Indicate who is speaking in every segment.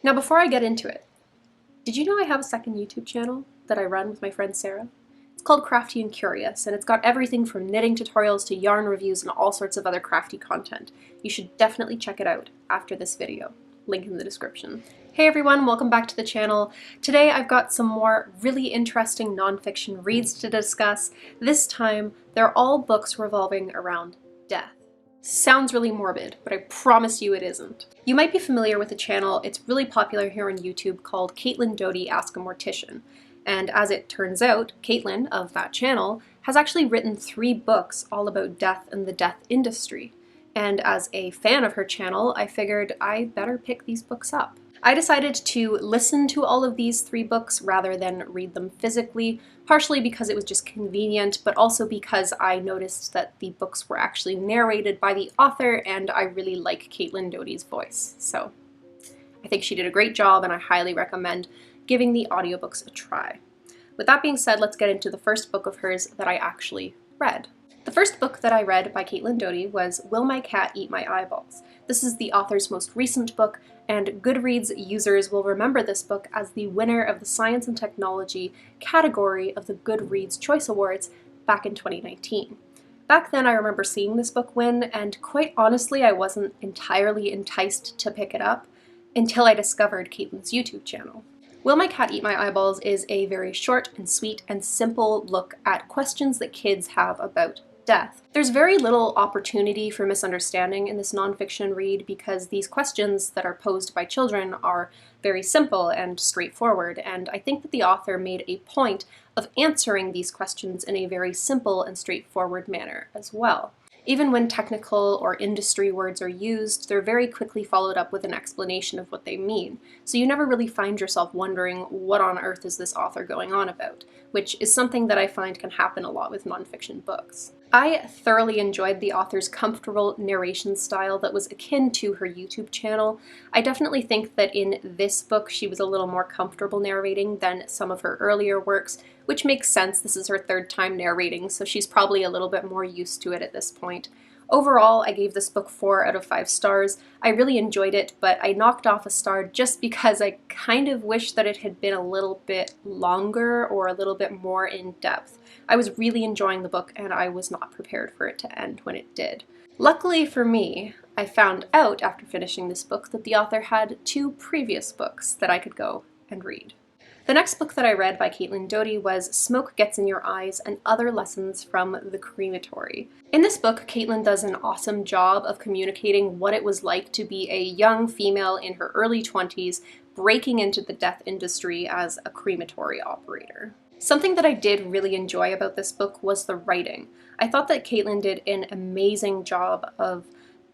Speaker 1: Now before I get into it, did you know I have a second YouTube channel that I run with my friend Sarah? It's called Crafty and Curious, and it's got everything from knitting tutorials to yarn reviews and all sorts of other crafty content. You should definitely check it out after this video. Link in the description. Hey everyone, welcome back to the channel. Today I've got some more really interesting nonfiction reads to discuss. This time, they're all books revolving around death. Sounds really morbid, but I promise you it isn't. You might be familiar with the channel. It's really popular here on YouTube, called Caitlin Doughty Ask a Mortician. And as it turns out, Caitlin of that channel has actually written 3 books all about death and the death industry. And as a fan of her channel, I figured I better pick these books up. I decided to listen to all of these 3 books rather than read them physically, partially because it was just convenient, but also because I noticed that the books were actually narrated by the author, and I really like Caitlin Doughty's voice. So I think she did a great job, and I highly recommend giving the audiobooks a try. With that being said, let's get into the first book of hers that I actually read. The first book that I read by Caitlin Doughty was Will My Cat Eat My Eyeballs? This is the author's most recent book, and Goodreads users will remember this book as the winner of the Science and Technology category of the Goodreads Choice Awards back in 2019. Back then I remember seeing this book win, and quite honestly I wasn't entirely enticed to pick it up until I discovered Caitlin's YouTube channel. Will My Cat Eat My Eyeballs is a very short and sweet and simple look at questions that kids have about death. There's very little opportunity for misunderstanding in this nonfiction read because these questions that are posed by children are very simple and straightforward, and I think that the author made a point of answering these questions in a very simple and straightforward manner as well. Even when technical or industry words are used, they're very quickly followed up with an explanation of what they mean. So you never really find yourself wondering what on earth is this author going on about, which is something that I find can happen a lot with nonfiction books. I thoroughly enjoyed the author's comfortable narration style that was akin to her YouTube channel. I definitely think that in this book she was a little more comfortable narrating than some of her earlier works, which makes sense. This is her 3rd time narrating, so she's probably a little bit more used to it at this point. Overall, I gave this book 4 out of 5 stars. I really enjoyed it, but I knocked off a star just because I kind of wish that it had been a little bit longer or a little bit more in depth. I was really enjoying the book, and I was not prepared for it to end when it did. Luckily for me, I found out after finishing this book that the author had 2 previous books that I could go and read. The next book that I read by Caitlin Doughty was Smoke Gets in Your Eyes and Other Lessons from the Crematory. In this book, Caitlin does an awesome job of communicating what it was like to be a young female in her early 20s breaking into the death industry as a crematory operator. Something that I did really enjoy about this book was the writing. I thought that Caitlin did an amazing job of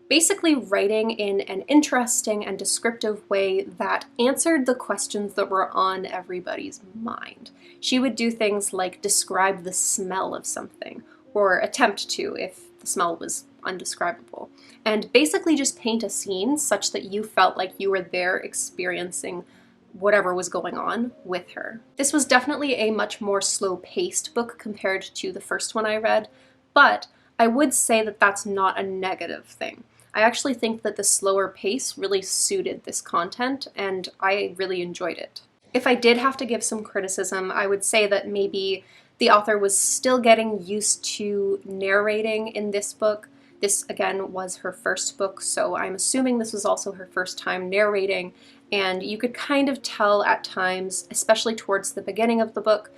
Speaker 1: basically writing in an interesting and descriptive way that answered the questions that were on everybody's mind. She would do things like describe the smell of something, or attempt to if the smell was undescribable, and basically just paint a scene such that you felt like you were there experiencing whatever was going on with her. This was definitely a much more slow-paced book compared to the first one I read, but I would say that that's not a negative thing. I actually think that the slower pace really suited this content, and I really enjoyed it. If I did have to give some criticism, I would say that maybe the author was still getting used to narrating in this book. This, again, was her first book, so I'm assuming this was also her first time narrating, and you could kind of tell at times, especially towards the beginning of the book,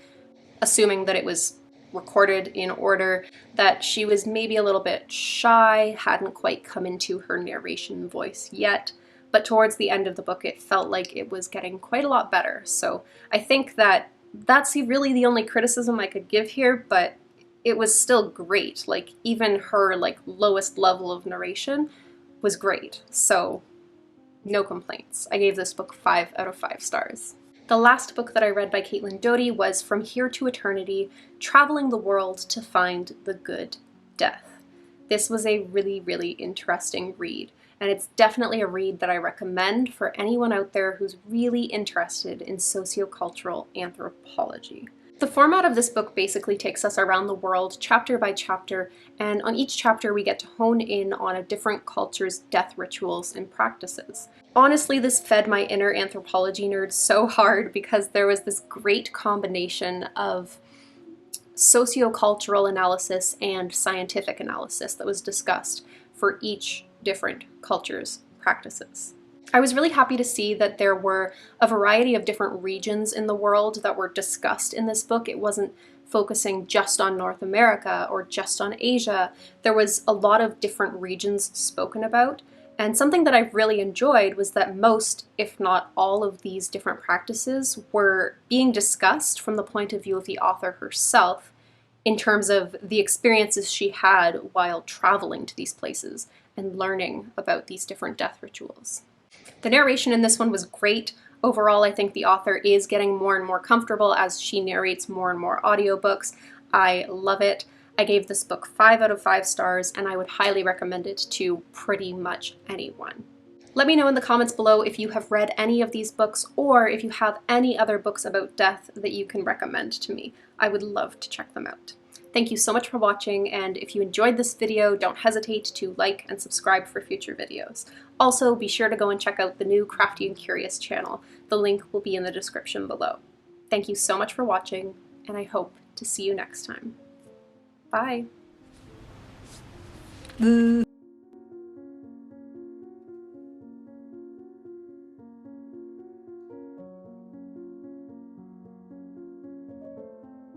Speaker 1: assuming that it was recorded in order, that she was maybe a little bit shy, hadn't quite come into her narration voice yet, but towards the end of the book it felt like it was getting quite a lot better. So I think that that's really the only criticism I could give here, but it was still great. Like, even her lowest level of narration was great, so no complaints. I gave this book 5 out of 5 stars. The last book that I read by Caitlin Doughty was From Here to Eternity, Traveling the World to Find the Good Death. This was a really, really interesting read, and it's definitely a read that I recommend for anyone out there who's really interested in sociocultural anthropology. The format of this book basically takes us around the world, chapter by chapter, and on each chapter we get to hone in on a different culture's death rituals and practices. Honestly, this fed my inner anthropology nerd so hard because there was this great combination of sociocultural analysis and scientific analysis that was discussed for each different culture's practices. I was really happy to see that there were a variety of different regions in the world that were discussed in this book. It wasn't focusing just on North America or just on Asia. There was a lot of different regions spoken about. And something that I really enjoyed was that most, if not all, of these different practices were being discussed from the point of view of the author herself in terms of the experiences she had while traveling to these places and learning about these different death rituals. The narration in this one was great. Overall, I think the author is getting more and more comfortable as she narrates more and more audiobooks. I love it. I gave this book 5 out of 5 stars, and I would highly recommend it to pretty much anyone. Let me know in the comments below if you have read any of these books or if you have any other books about death that you can recommend to me. I would love to check them out. Thank you so much for watching, and if you enjoyed this video, don't hesitate to like and subscribe for future videos. Also, be sure to go and check out the new Crafty and Curious channel. The link will be in the description below. Thank you so much for watching, and I hope to see you next time. Bye!